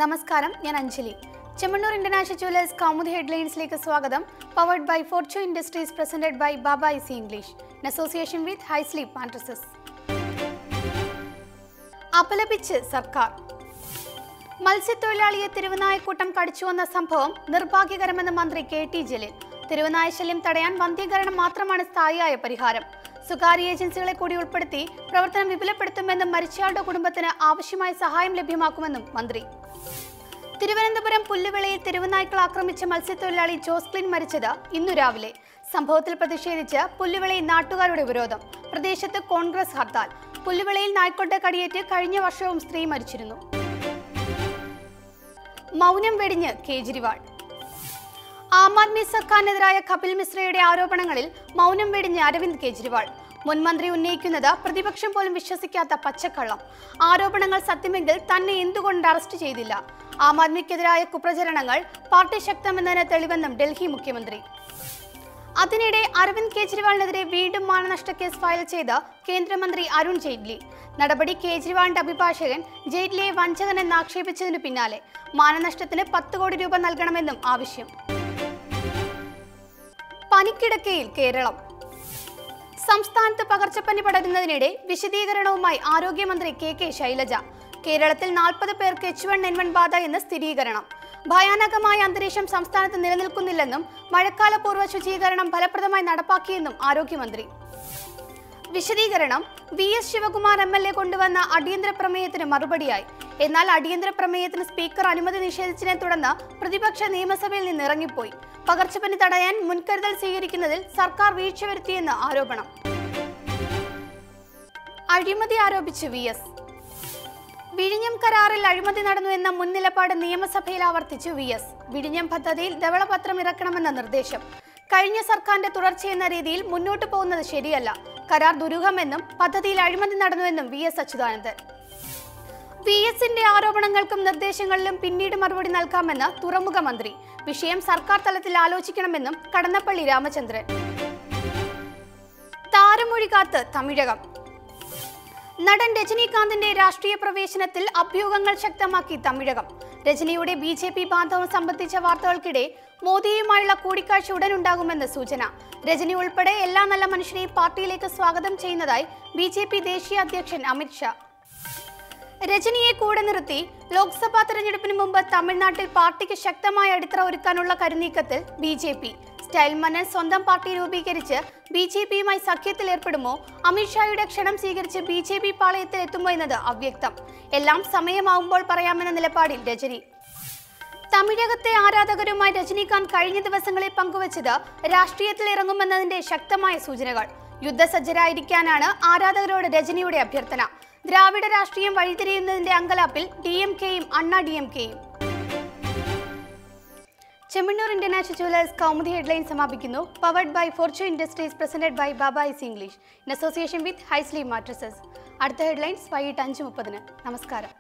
നമസ്കാരം, ഞാൻ Anjali. Chemmanur international jewellers Kaumudi ഹെഡ്ലൈൻസിലേക്ക് സ്വാഗതം. Powered by fortune industries, presented by Baba easy English, in association with high sleep mattresses. അപലപിച്ച് സർക്കാർ. മത്സ്യത്തൊഴിലാളിയെ തിരുവനായക്കൂട്ടം കടിച്ചുവന്ന സംഭവം നിർഭാഗ്യകരമെന്ന് മന്ത്രി KT ജലീൽ. തിരുവനായ ശല്യം തടയാൻ വന്ധ്യീകരണം മാത്രമാണ് സ്ഥായിയായ പരിഹാരം. സ്വകാര്യ ഏജൻസികളെ കൂടി ഉൾപ്പെടുത്തി പ്രവർത്തനം വിപുലപ്പെടുത്തുമെന്നും മരിച്ചയാളുടെ കുടുംബത്തിന് ആവശ്യമായ സഹായം ലഭ്യമാക്കുമെന്നും മന്ത്രി. തിരുവനന്തപുരം പുല്ലുവിളയിൽ തിരുവനായ്ക്കൾ ആക്രമിച്ച മത്സ്യത്തൊഴിലാളി ജോസ്ക്ലിൻ മരിച്ചത് ഇന്നു രാവിലെ. സംഭവത്തിൽ പ്രതിഷേധിച്ച് പുല്ലുവിളയിൽ നാട്ടുകാരുടെ ഉപരോധം. പ്രദേശത്ത് കോൺഗ്രസ് ഹർത്താൽ. പുല്ലുവിളയിൽ നായ്ക്കളുടെ കടിയേറ്റ് കഴിഞ്ഞ വർഷവും സ്ത്രീ മരിച്ചിരുന്നു. മൗനം വെടിഞ്ഞ് കേജ്രിവാൾ. ആം ആദ്മി സർക്കാരിനെതിരായ കപിൽ മിശ്രയുടെ ആരോപണങ്ങളിൽ മൗനം വെടിഞ്ഞ് അരവിന്ദ് കെജ്രിവാൾ. മുൻമന്ത്രി ഉന്നയിക്കുന്നത് പ്രതിപക്ഷം പോലും വിശ്വസിക്കാത്ത പച്ചക്കള്ളം. ആരോപണങ്ങൾ സത്യമെങ്കിൽ തന്നെ എന്തുകൊണ്ട് അറസ്റ്റ് ചെയ്തില്ല? ആം ആദ്മിക്കെതിരായ കുപ്രചരണങ്ങൾ പാർട്ടി ശക്തമെന്നതിന് തെളിവെന്നും ഡൽഹി മുഖ്യമന്ത്രി. അതിനിടെ അരവിന്ദ് കെജ്രിവാളിനെതിരെ വീണ്ടും മാനനഷ്ട കേസ് ഫയൽ ചെയ്ത് കേന്ദ്രമന്ത്രി അരുൺ ജെയ്റ്റ്ലി. നടപടി കേജ്രിവാളിന്റെ അഭിഭാഷകൻ ജെയ്റ്റ്ലിയെ വഞ്ചകനെന്ന് ആക്ഷേപിച്ചതിനു പിന്നാലെ മാനനഷ്ടത്തിന് 10 കോടി രൂപ നൽകണമെന്നും ആവശ്യം. പനിക്കിടക്കയിൽ കേരളം. സംസ്ഥാനത്ത് പകർച്ചപ്പനി പടരുന്നതിനിടെ വിശദീകരണവുമായി ആരോഗ്യമന്ത്രി KK ശൈലജ. കേരളത്തിൽ 40 പേർക്ക് H1N1 ബാധ എന്ന് സ്ഥിരീകരണം. ഭയാനകമായ അന്തരീക്ഷം സംസ്ഥാനത്ത് നിലനിൽക്കുന്നില്ലെന്നും മഴക്കാലപൂർവ്വ ശുചീകരണം ഫലപ്രദമായി നടപ്പാക്കിയെന്നും ആരോഗ്യമന്ത്രി. വിശദീകരണം: VS ശിവകുമാർ MLA കൊണ്ടുവന്ന അടിയന്തര പ്രമേയത്തിന് മറുപടിയായി. എന്നാൽ അടിയന്തര പ്രമേയത്തിന് സ്പീക്കർ അനുമതി നിഷേധിച്ചതിനെ തുടർന്ന് പ്രതിപക്ഷ നിയമസഭയിൽ നിന്ന് ഇറങ്ങിപ്പോയി. പകർച്ചപ്പനി തടയാൻ മുൻകരുതൽ സ്വീകരിക്കുന്നതിൽ സർക്കാർ വീഴ്ച വരുത്തിയെന്ന് ആരോപണം. അഴിമതി ആരോപിച്ച് VS. വിഴിഞ്ഞം കരാറിൽ അഴിമതി നടന്നു എന്ന മുൻ നിലപാട് നിയമസഭയിൽ ആവർത്തിച്ചു VS. വിഴിഞ്ഞം പദ്ധതിയിൽ ധവളപത്രം ഇറക്കണമെന്ന നിർദ്ദേശം. കഴിഞ്ഞ സർക്കാരിന്റെ തുടർച്ചയെന്ന രീതിയിൽ മുന്നോട്ടു പോകുന്നത് ശരിയല്ല. കരാർ ദുരൂഹമെന്നും പദ്ധതിയിൽ അഴിമതി നടന്നുവെന്നും VS അച്യുതാനന്ദൻ. VSന്റെ ആരോപണങ്ങൾക്കും നിർദ്ദേശങ്ങളിലും പിന്നീട് മറുപടി നൽകാമെന്ന് തുറമുഖ മന്ത്രി. വിഷയം സർക്കാർ തലത്തിൽ ആലോചിക്കണമെന്നും കടന്നപ്പള്ളി രാമചന്ദ്രൻ. താരമൊഴി കാത്ത് തമിഴകം. നടൻ രജനീകാന്തിന്റെ രാഷ്ട്രീയ പ്രവേശനത്തിൽ അഭ്യൂഹങ്ങൾ ശക്തമാക്കി തമിഴകം. രജനിയുടെ BJP ബാന്ധവം സംബന്ധിച്ച വാർത്തകൾക്കിടെ മോദിയുമായുള്ള കൂടിക്കാഴ്ച ഉടനുണ്ടാകുമെന്ന് സൂചന. രജനി ഉൾപ്പെടെ എല്ലാ നല്ല മനുഷ്യരെയും പാർട്ടിയിലേക്ക് സ്വാഗതം ചെയ്യുന്നതായി BJP ദേശീയ അധ്യക്ഷൻ അമിത് ഷാ. രജനിയെ കൂടെ നിർത്തി ലോക്സഭാ തെരഞ്ഞെടുപ്പിന് മുമ്പ് തമിഴ്നാട്ടിൽ പാർട്ടിക്ക് ശക്തമായ അടിത്തറ ഒരുക്കാനുള്ള കരുനീക്കത്തിൽ BJP. സ്റ്റൈൽ മനൻ സ്വന്തം പാർട്ടി രൂപീകരിച്ച് BJPയുമായി സഖ്യത്തിൽ ഏർപ്പെടുമോ? അമിത്ഷായുടെ ക്ഷണം സ്വീകരിച്ച് BJP പാളയത്തിൽ എത്തുമോ എന്നത് അവ്യക്തം. എല്ലാം സമയമാവുമ്പോൾ പറയാമെന്ന നിലപാടിൽ രജനി. തമിഴകത്തെ ആരാധകരുമായി രജനീകാന്ത് കഴിഞ്ഞ ദിവസങ്ങളിൽ പങ്കുവച്ചത് രാഷ്ട്രീയത്തിൽ ഇറങ്ങുമെന്നതിന്റെ ശക്തമായ സൂചനകൾ. യുദ്ധസജ്ജരായിരിക്കാനാണ് ആരാധകരോട് രജനിയുടെ അഭ്യർത്ഥന. ദ്രാവിഡ രാഷ്ട്രീയം വഴിതിരിയുന്നതിന്റെ അങ്കലാപ്പിൽ DMKയും അണ്ണാ DMKയും. Chemmanur international jewellers Kaumudi headline സമാപിക്കുന്നു. Powered by fortune industries, presented by Baba easy English, in association with high sleep mattresses. അടുത്ത ഹെഡ്ലൈൻസ് വൈകിട്ട് 5:30. നമസ്കാരം.